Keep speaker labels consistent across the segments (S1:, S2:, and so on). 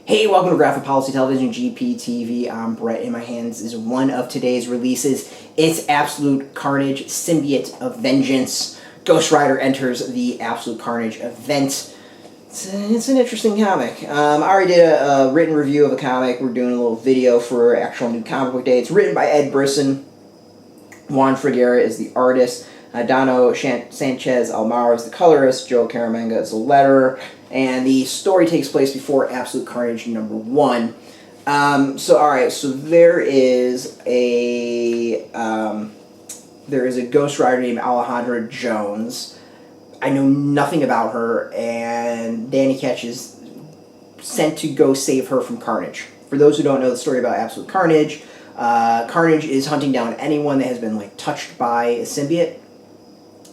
S1: Hey, welcome to Graphic Policy Television, GPTV. I'm Brett. In my hands is one of today's releases. It's Absolute Carnage, Symbiote of Vengeance. Ghost Rider enters the Absolute Carnage event. It's an interesting comic. I already did a written review of a comic. We're doing a little video for actual new comic book day. It's written by Ed Brisson. Juan Frigeri is the artist. Dono Sánchez-Almara is the colorist. Caramagna is the letterer. And the story takes place before Absolute Carnage #1. So there is a Ghost Rider named Alejandra Jones. I know nothing about her, and Danny Ketch is sent to go save her from Carnage. For those who don't know the story about Absolute Carnage, Carnage is hunting down anyone that has been touched by a symbiote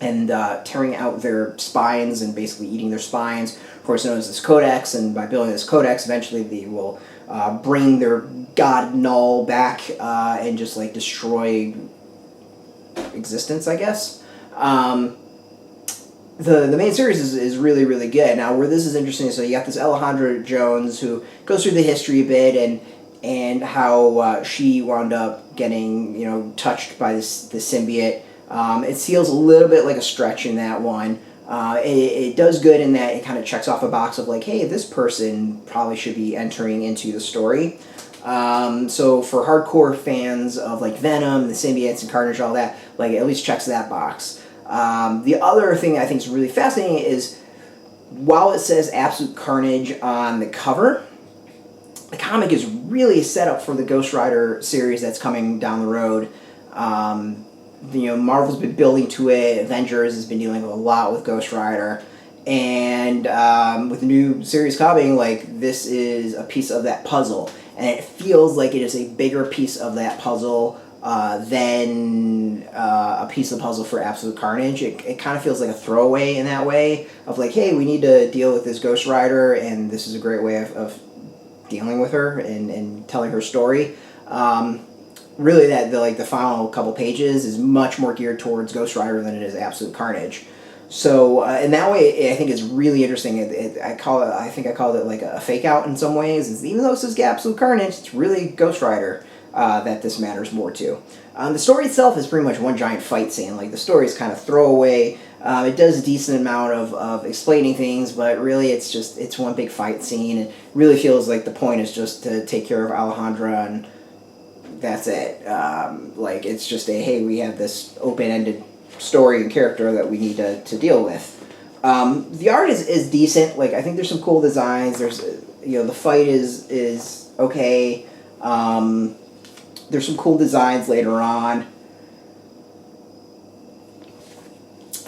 S1: and tearing out their spines and basically eating their spines. Of course, known as this codex, and by building this codex, eventually they will bring their god Null back and just destroy existence, I guess. The main series is really, really good. Now, where this is interesting, so you got this Alejandra Jones who goes through the history a bit and how she wound up getting touched by the symbiote. It feels a little bit like a stretch in that one. It does good in that it kind of checks off a box of hey, this person probably should be entering into the story. So for hardcore fans of Venom, the symbiotes, and Carnage, all that, at least checks that box. The other thing I think is really fascinating is while it says Absolute Carnage on the cover, the comic is really set up for the Ghost Rider series that's coming down the road. Marvel's been building to it. Avengers has been dealing a lot with Ghost Rider. And with the new series coming, this is a piece of that puzzle. And it feels like it is a bigger piece of that puzzle than a piece of the puzzle for Absolute Carnage. It kind of feels like a throwaway in that way of hey, we need to deal with this Ghost Rider, and this is a great way of dealing with her and telling her story. Really, the final couple pages is much more geared towards Ghost Rider than it is Absolute Carnage. So in that way, I think it's really interesting. I think I called it a fake out in some ways. Is even though it says Absolute Carnage, it's really Ghost Rider that this matters more to. The story itself is pretty much one giant fight scene. The story is kind of throwaway. It does a decent amount of explaining things, but really it's one big fight scene. It really feels like the point is just to take care of Alejandra, and that's it. It's just hey, we have this open-ended story and character that we need to deal with. The art is decent. I think there's some cool designs. There's the fight is okay. There's some cool designs later on.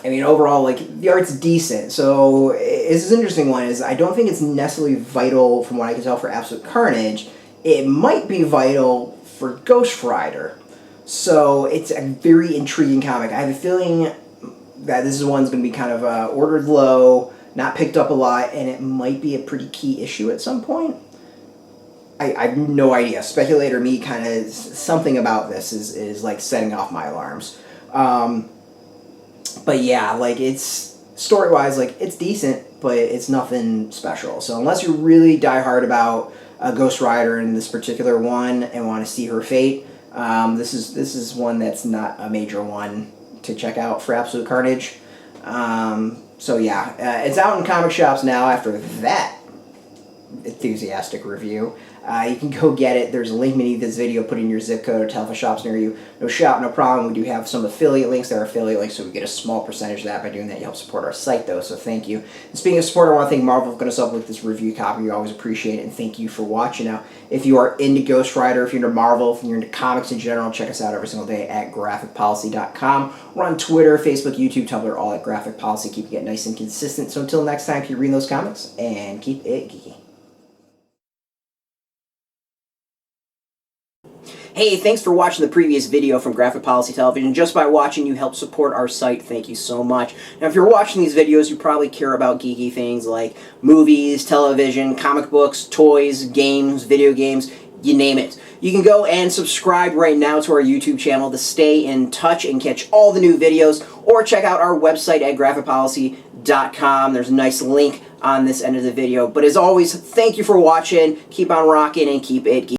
S1: I mean, overall, the art's decent. So this is an interesting one. I don't think it's necessarily vital, from what I can tell, for Absolute Carnage. It might be vital for Ghost Rider. So it's a very intriguing comic. I have a feeling that this is one's going to be kind of ordered low, not picked up a lot, and it might be a pretty key issue at some point. I have no idea. Speculator me kind of, something about this is setting off my alarms. But yeah, it's story-wise, it's decent, but it's nothing special. So unless you're really diehard about Ghost Rider in this particular one and want to see her fate, this is one that's not a major one to check out for Absolute Carnage. So yeah, it's out in comic shops now after that enthusiastic review. You can go get it. There's a link beneath this video. Put in your zip code or tell if a shop's near you. No shop, no problem. We do have some affiliate links. There are affiliate links, so we get a small percentage of that. By doing that, you help support our site, though, so thank you. And speaking of support, I want to thank Marvel for going us up with this review copy. We always appreciate it, and thank you for watching. Now, if you are into Ghost Rider, if you're into Marvel, if you're into comics in general, check us out every single day at graphicpolicy.com. We're on Twitter, Facebook, YouTube, Tumblr, all at Graphic Policy. Keep it nice and consistent. So until next time, keep reading those comics, and keep it geeky. Hey, thanks for watching the previous video from Graphic Policy Television. Just by watching, you help support our site. Thank you so much. Now, if you're watching these videos, you probably care about geeky things like movies, television, comic books, toys, games, video games. you name it. You can go and subscribe right now to our YouTube channel to stay in touch and catch all the new videos, or check out our website at graphicpolicy.com. There's a nice link on this end of the video. But as always, thank you for watching. Keep on rocking and keep it geeky.